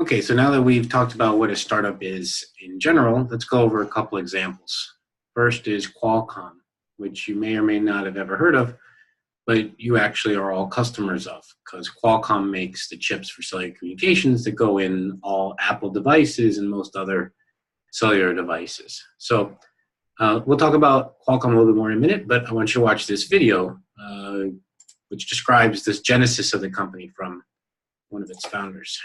Okay, so now that we've talked about what a startup is in general, let's go over a couple examples. First is Qualcomm, which you may or may not have ever heard of, but you actually are all customers of, because Qualcomm makes the chips for cellular communications that go in all Apple devices and most other cellular devices. So we'll talk about Qualcomm a little bit more in a minute, but I want you to watch this video, which describes this genesis of the company from one of its founders.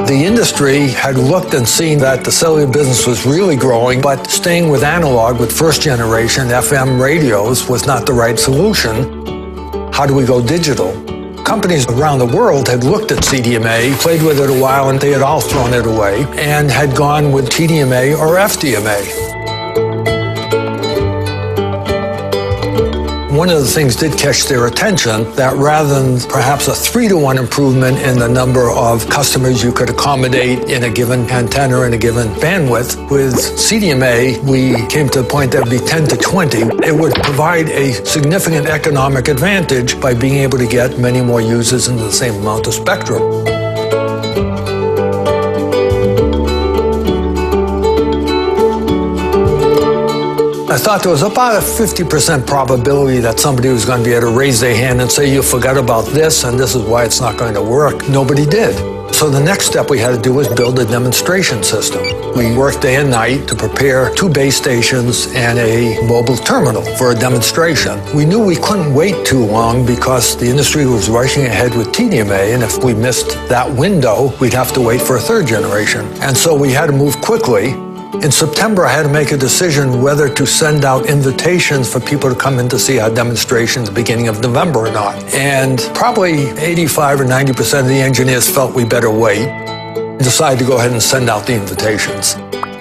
The industry had looked and seen that the cellular business was really growing, but staying with analog with first generation FM radios was not the right solution. How do we go digital? Companies around the world had looked at CDMA, played with it a while, and they had all thrown it away, and had gone with TDMA or FDMA. One of the things did catch their attention, that rather than perhaps a 3-to-1 improvement in the number of customers you could accommodate in a given antenna and a given bandwidth, with CDMA, we came to the point that it would be 10 to 20. It would provide a significant economic advantage by being able to get many more users into the same amount of spectrum. I thought there was about a 50% probability that somebody was going to be able to raise their hand and say, you forgot about this, and this is why it's not going to work. Nobody did. So the next step we had to do was build a demonstration system. We worked day and night to prepare 2 base stations and a mobile terminal for a demonstration. We knew we couldn't wait too long because the industry was rushing ahead with TDMA, and if we missed that window, we'd have to wait for a 3rd generation. And so we had to move quickly. In September, I had to make a decision whether to send out invitations for people to come in to see our demonstrations beginning of November or not. And probably 85 or 90% of the engineers felt we better wait. Decided to go ahead and send out the invitations.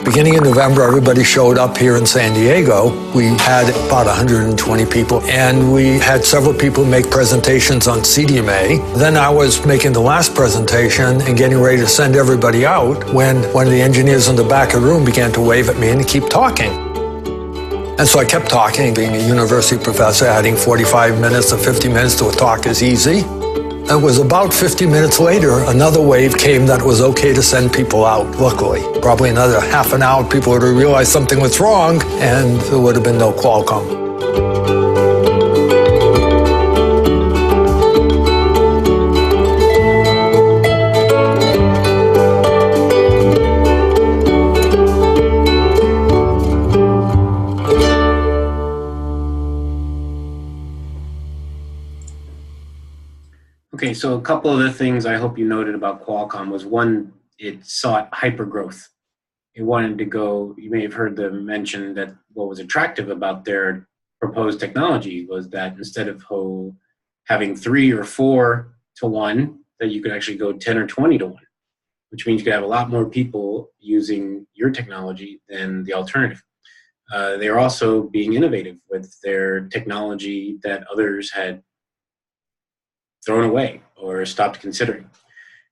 Beginning of November, everybody showed up here in San Diego. We had about 120 people, and we had several people make presentations on CDMA. Then I was making the last presentation and getting ready to send everybody out when one of the engineers in the back of the room began to wave at me and keep talking. And so I kept talking. Being a university professor, adding 45 minutes or 50 minutes to a talk is easy. It was about 50 minutes later, another wave came that it was okay to send people out, luckily. Probably another half an hour, people would have realized something was wrong, and there would have been no Qualcomm. Okay, so a couple of the things I hope you noted about Qualcomm was, one, it sought hypergrowth. It wanted to go, you may have heard them mention that what was attractive about their proposed technology was that instead of having 3 or 4 to 1, that you could actually go 10 or 20 to 1, which means you could have a lot more people using your technology than the alternative. They are also being innovative with their technology that others had thrown away or stopped considering.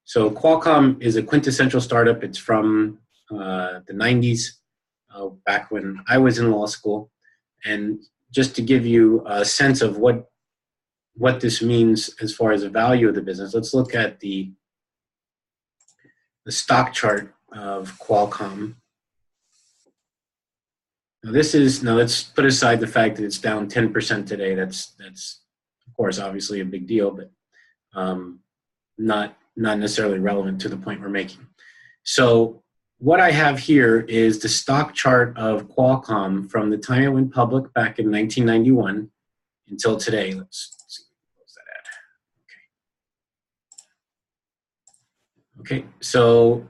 So Qualcomm is a quintessential startup. It's from the 90s, back when I was in law school. And just to give you a sense of what this means as far as the value of the business, let's look at the stock chart of Qualcomm. Now let's put aside the fact that it's down 10% today. That's of course obviously a big deal, but not necessarily relevant to the point we're making. So what I have here is the stock chart of Qualcomm from the time it went public back in 1991 until today. Let's see, close that ad. Okay, so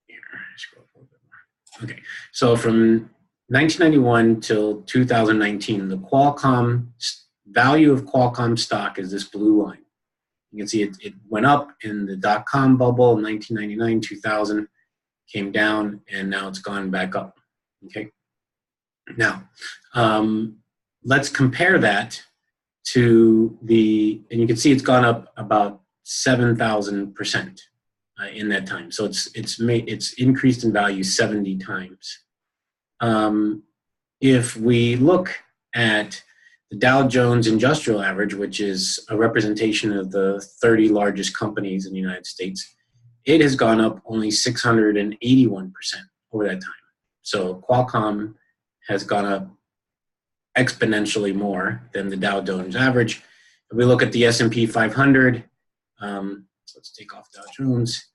here, scroll a little bit more. Okay, so from 1991 till 2019, the Qualcomm value of Qualcomm stock is this blue line. You can see it went up in the dot-com bubble in 1999, 2000, came down, and now it's gone back up. Okay. Now, let's compare that to and you can see it's gone up about 7,000% in that time. So it's increased in value 70 times. If we look at the Dow Jones Industrial Average, which is a representation of the 30 largest companies in the United States, it has gone up only 681% over that time. So Qualcomm has gone up exponentially more than the Dow Jones average. If we look at the S&P 500, let's take off Dow Jones.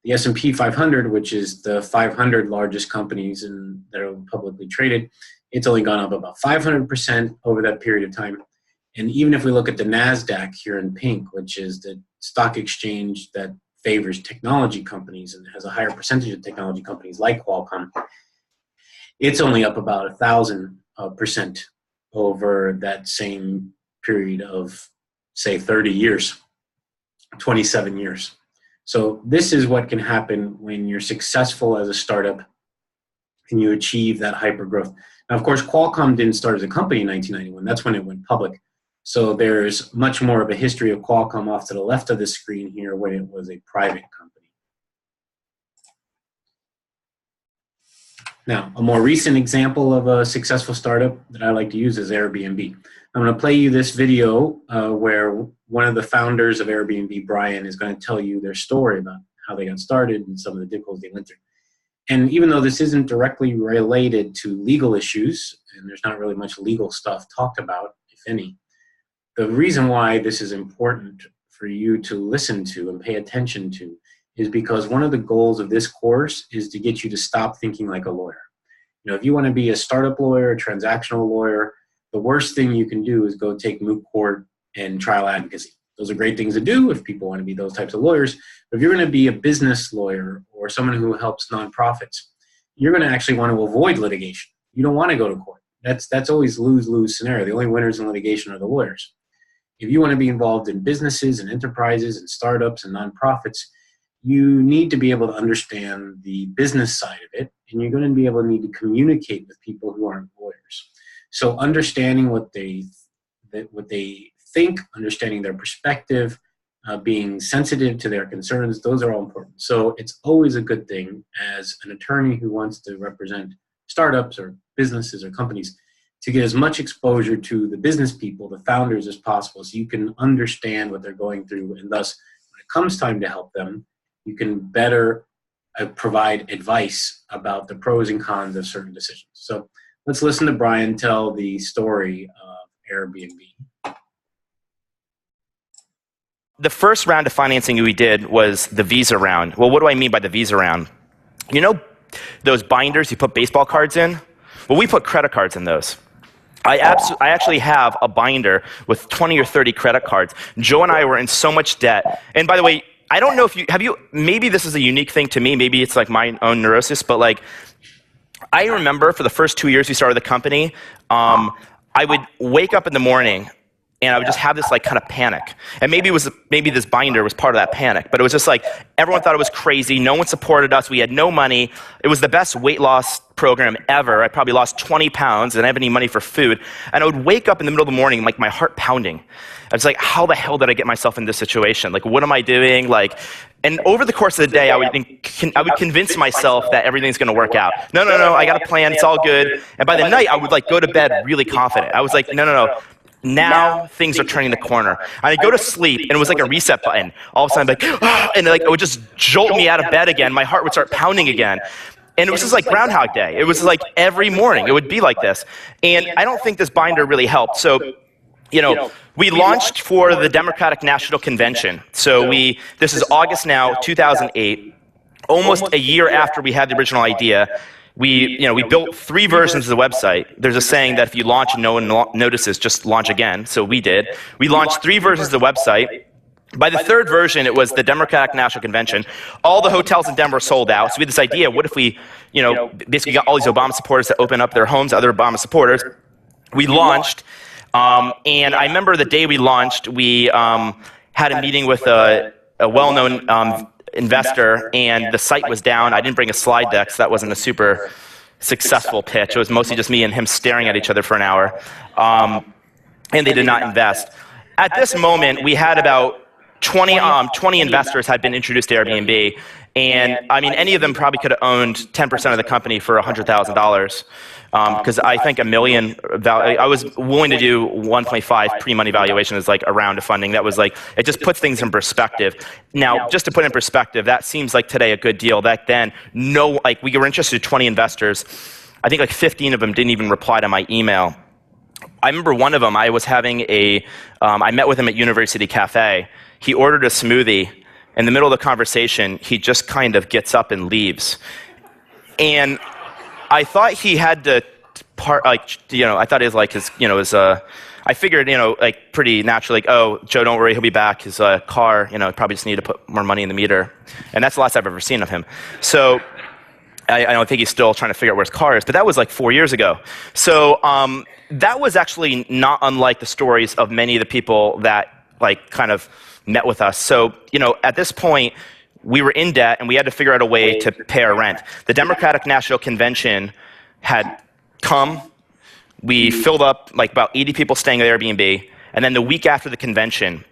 The S&P 500, which is the 500 largest companies that are publicly traded, it's only gone up about 500% over that period of time. And even if we look at the NASDAQ here in pink, which is the stock exchange that favors technology companies and has a higher percentage of technology companies like Qualcomm, it's only up about 1,000% over that same period of, say, 30 years, 27 years. So this is what can happen when you're successful as a startup and you achieve that hyper growth. Now, of course, Qualcomm didn't start as a company in 1991. That's when it went public. So there's much more of a history of Qualcomm off to the left of the screen here when it was a private company. Now, a more recent example of a successful startup that I like to use is Airbnb. I'm going to play you this video where one of the founders of Airbnb, Brian, is going to tell you their story about how they got started and some of the difficulties they went through. And even though this isn't directly related to legal issues, and there's not really much legal stuff talked about, if any, the reason why this is important for you to listen to and pay attention to is because one of the goals of this course is to get you to stop thinking like a lawyer. You know, if you want to be a startup lawyer, a transactional lawyer, the worst thing you can do is go take moot court and trial advocacy. Those are great things to do if people want to be those types of lawyers. But if you're going to be a business lawyer or someone who helps nonprofits, you're going to actually want to avoid litigation. You don't want to go to court. That's always lose-lose scenario. The only winners in litigation are the lawyers. If you want to be involved in businesses and enterprises and startups and nonprofits, you need to be able to understand the business side of it, and you're going to be able to need to communicate with people who aren't lawyers. So understanding what they think, understanding their perspective, being sensitive to their concerns, those are all important. So it's always a good thing as an attorney who wants to represent startups or businesses or companies to get as much exposure to the business people, the founders, as possible, so you can understand what they're going through, and thus, when it comes time to help them, you can better provide advice about the pros and cons of certain decisions. So let's listen to Brian tell the story of Airbnb. The first round of financing we did was the Visa round. Well, what do I mean by the Visa round? You know those binders you put baseball cards in? Well, we put credit cards in those. I actually have a binder with 20 or 30 credit cards. Joe and I were in so much debt. And by the way, I don't know if maybe this is a unique thing to me, maybe it's like my own neurosis, but like, I remember for the first 2 years we started the company, I would wake up in the morning and I would just have this like kind of panic. And maybe this binder was part of that panic, but it was just like, everyone thought it was crazy. No one supported us. We had no money. It was the best weight loss program ever. I probably lost 20 pounds and I didn't have any money for food. And I would wake up in the middle of the morning, like my heart pounding. I was like, how the hell did I get myself in this situation? Like, what am I doing? Like, and over the course of the day, I would convince myself that everything's going to work out. No, I got a plan. It's all good. And by the night, I would like go to bed really confident. I was like, no. Now things are turning the corner. I'd go to sleep, and it was like a reset button. All of a sudden, I'd be like, oh, and like it would just jolt me out of bed again. My heart would start pounding again. And it was just like Groundhog Day. It was like every morning. It would be like this. And I don't think this binder really helped. So, we launched for the Democratic National Convention. So this is August now, 2008, almost a year after we had the original idea. We built 3 versions of the website. There's a saying that if you launch and no one notices, just launch again. So we did. We launched 3 versions of the website. By the 3rd version, it was the Democratic National Convention. All the hotels in Denver sold out. So we had this idea, what if we, basically got all these Obama supporters to open up their homes to other Obama supporters. We launched, and I remember the day we launched, we had a meeting with a well-known investor, and the site was down. I didn't bring a slide deck, so that wasn't a super successful pitch. It was mostly just me and him staring at each other for an hour, and they did not invest. At this moment, we had about 20 investors had been introduced to Airbnb, and I mean, any of them probably could have owned 10% of the company for $100,000. Because I think $1 million, I was willing to do 1.5 pre-money valuation as like a round of funding. That was like, it just puts things in perspective. Now, just to put in perspective, that seems like today a good deal. Back then, we were interested in 20 investors. I think like 15 of them didn't even reply to my email. I remember one of them, I met with him at University Cafe. He ordered a smoothie. In the middle of the conversation, he just kind of gets up and leaves. And I thought he had to I thought it was like I figured, like pretty naturally, like, oh, Joe, don't worry, he'll be back. His car, probably just need to put more money in the meter. And that's the last I've ever seen of him. So I don't think he's still trying to figure out where his car is, but that was like 4 years ago. So that was actually not unlike the stories of many of the people that like kind of met with us. So, at this point, we were in debt, and we had to figure out a way to pay our rent. The Democratic National Convention had come. We filled up like about 80 people staying at Airbnb, and then the week after the convention,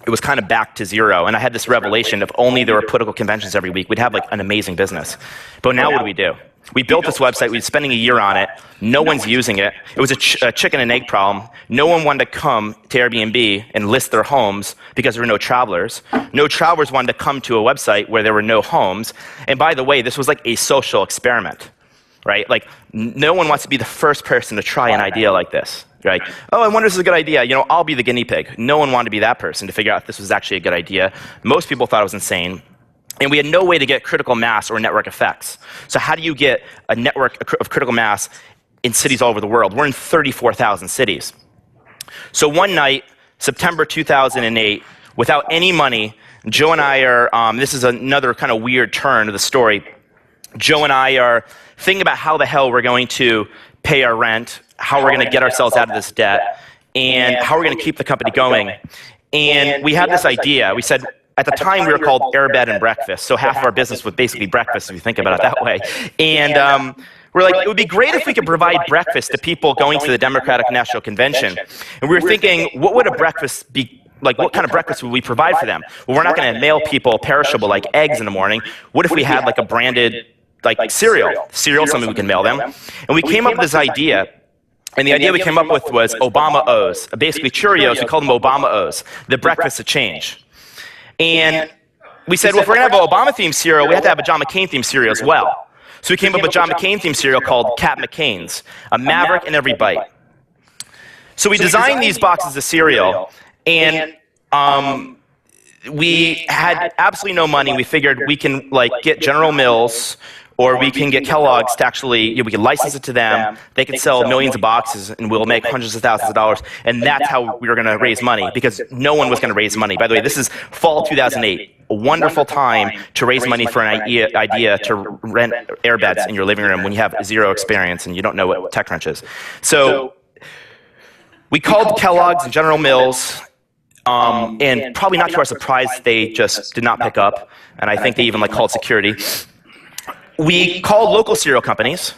it was kind of back to zero. And I had this revelation: if only there were political conventions every week, we'd have like an amazing business. But now what do? We built this website. We were spending a year on it. No one's using it. It was a chicken and egg problem. No one wanted to come to Airbnb and list their homes because there were no travelers. No travelers wanted to come to a website where there were no homes. And by the way, this was like a social experiment, right? Like, no one wants to be the first person to try an idea like this, right? Oh, I wonder if this is a good idea. I'll be the guinea pig. No one wanted to be that person to figure out if this was actually a good idea. Most people thought it was insane. And we had no way to get critical mass or network effects. So how do you get a network of critical mass in cities all over the world? We're in 34,000 cities. So one night, September 2008, without any money, Joe and I are, this is another kind of weird turn of the story. Joe and I are thinking about how the hell we're going to pay our rent, how we're going to get ourselves out of this debt, and how we're going to keep the company going. And we had this idea. We said, at the time, we were called Airbed and Breakfast, so half of our business was basically breakfast, if you think about it that way. And we're like, it would be great if we could provide breakfast to people going to the Democratic National Convention. And we were thinking, what would a breakfast be? Like, what kind of breakfast would we provide for them? Well, we're not going to mail people perishable like eggs in the morning. What if we had like a branded like cereal, something we can mail them? And we came up with this idea. And the idea we came up with was Obama O's, basically Cheerios. We called them Obama O's, the breakfast of change. And we said, well, if we're going to have an Obama-themed cereal, we have to have a John McCain-themed cereal as well. So we came up with a John McCain-themed cereal called Cat McCain's, a maverick in every bite. So we designed these boxes of cereal, and we had absolutely no money. We figured we can get General Mills, or we can get Kellogg's to actually, we can license it to them. They can sell millions of boxes, and we'll make hundreds of thousands of dollars. And that's how we were going to raise money, because no one was going to raise money. By the way, this is fall 2008, a wonderful time to raise money for an idea to rent airbeds in your living room when you have zero experience and you don't know what TechCrunch is. So we called Kellogg's and General Mills, and probably not to our surprise, they just did not pick up. And I think they even called security. We called local cereal companies,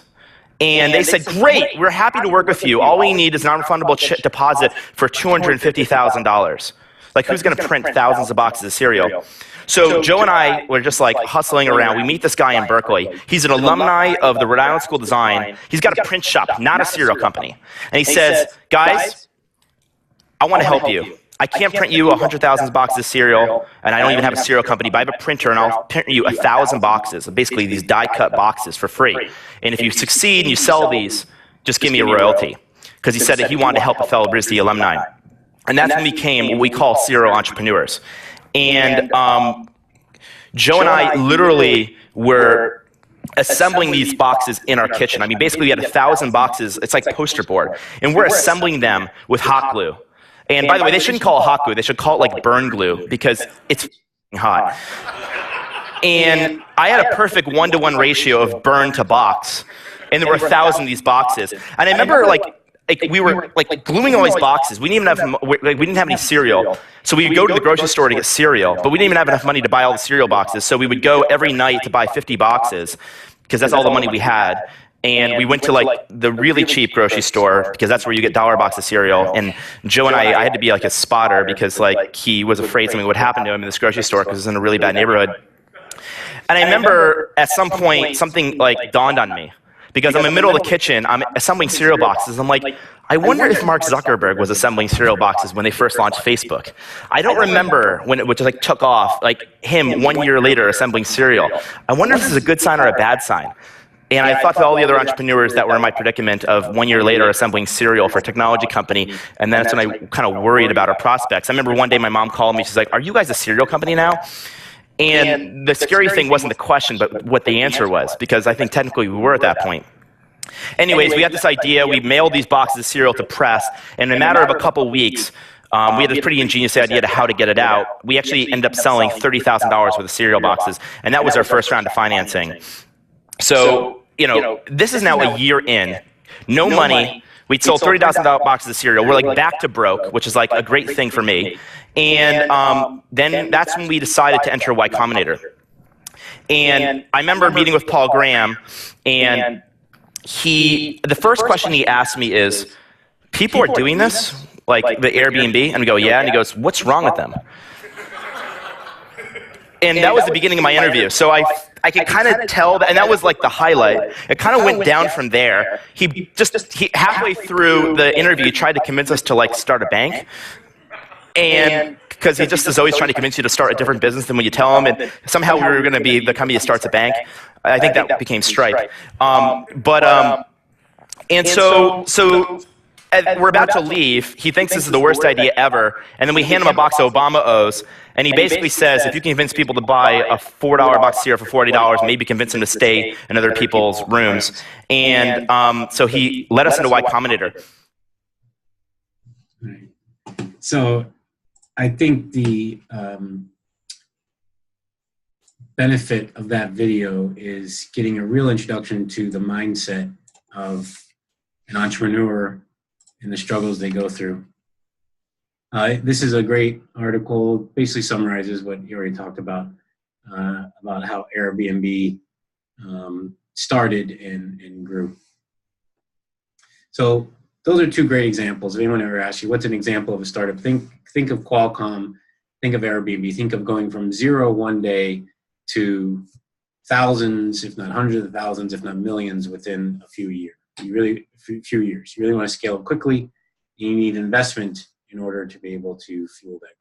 and they said, great, we're happy to work with you. All we need is a non-refundable deposit for $250,000. Who's going to print thousands of boxes of cereal? So Joe and I were just hustling around. We meet this guy in Berkeley. He's an alumni of the Rhode Island School of Design. He's got a print shop, not a cereal company. And he says, guys, I want to help you. I can't print you 100,000 boxes of cereal, and I don't even have a cereal company, but I have a printer, and I'll print you 1,000 boxes, basically these die-cut boxes for free. And if you succeed and you sell these, just give me a royalty. Because he said that he wanted to help a fellow RISD alumni. And that's when we became what we call serial entrepreneurs. And Joe and I literally were assembling these boxes in our kitchen. I mean, basically we had 1,000 boxes. It's like poster board. And we're assembling them with hot glue. And by the way, they shouldn't call it hot glue. They should call it burn glue, because it's hot. And I had a perfect 1-to-1 ratio of burn to box. And there were 1,000 of these boxes. And I remember we were gluing all these boxes. We didn't even have any cereal. So we would go to the grocery store to get cereal, but we didn't even have enough money to buy all the cereal boxes. So we would go every night to buy 50 boxes, because that's all the money we had. And we went to like the really cheap grocery store because that's where you get dollar box of cereal. And Joe and I had to be like a spotter because like he was afraid something would happen to him in this grocery store because it was in a really bad neighborhood. And I remember at some point something like dawned on me because I'm in the middle of the kitchen, I'm assembling cereal boxes. I'm like, I wonder if Mark Zuckerberg was assembling cereal boxes when they first launched Facebook. I don't remember when it just like took off, like him 1 year later assembling cereal. I wonder if this is a good sign or a bad sign. And I thought to all the other entrepreneurs that were in my predicament of 1 year later assembling cereal for a technology company, and that's when I kind of worried about our prospects. I remember one day my mom called me, she's like, are you guys a cereal company now? And the scary thing wasn't the question, but what the answer was, because I think technically we were at that point. Anyways, we had this idea, we mailed these boxes of cereal to press, and in a matter of a couple weeks, we had a pretty ingenious idea to how to get it out. We actually ended up selling $30,000 worth of cereal boxes, and that was our first round of financing. So, you know, this is now a year in, no money. We sold $30,000 boxes of cereal. We're like back to broke, which is like a great thing for me. And then that's when we decided to enter Y Combinator. And I remember meeting with Paul Graham, and the first question he asked me is, people are doing this, like the Airbnb? And we go, yeah. And he goes, what's wrong with them? And that was the beginning of my interview. So I could kind of tell that, and that was like the highlight. It kind of went down from there. He halfway through the interview tried to convince us to like start a bank. And because he just is always trying to convince you to start a different business than when you tell him, and somehow we were going to be the company that starts a bank. I think that became Stripe. And so we're about to leave. He thinks this is the worst idea ever. And then we hand him a box of Obama O's. And he basically says, if you can convince people to buy a $4 box of cereal for $40, maybe convince them to stay in other people's rooms. And so he led us into Y Combinator. So I think the benefit of that video is getting a real introduction to the mindset of an entrepreneur and the struggles they go through. This is a great article, basically summarizes what you already talked about how Airbnb started and grew. So those are two great examples. If anyone ever asks you, what's an example of a startup? Think of Qualcomm, think of Airbnb, think of going from zero one day to thousands, if not hundreds of thousands, if not millions within a few years. You really want to scale quickly. You need investment in order to be able to fuel that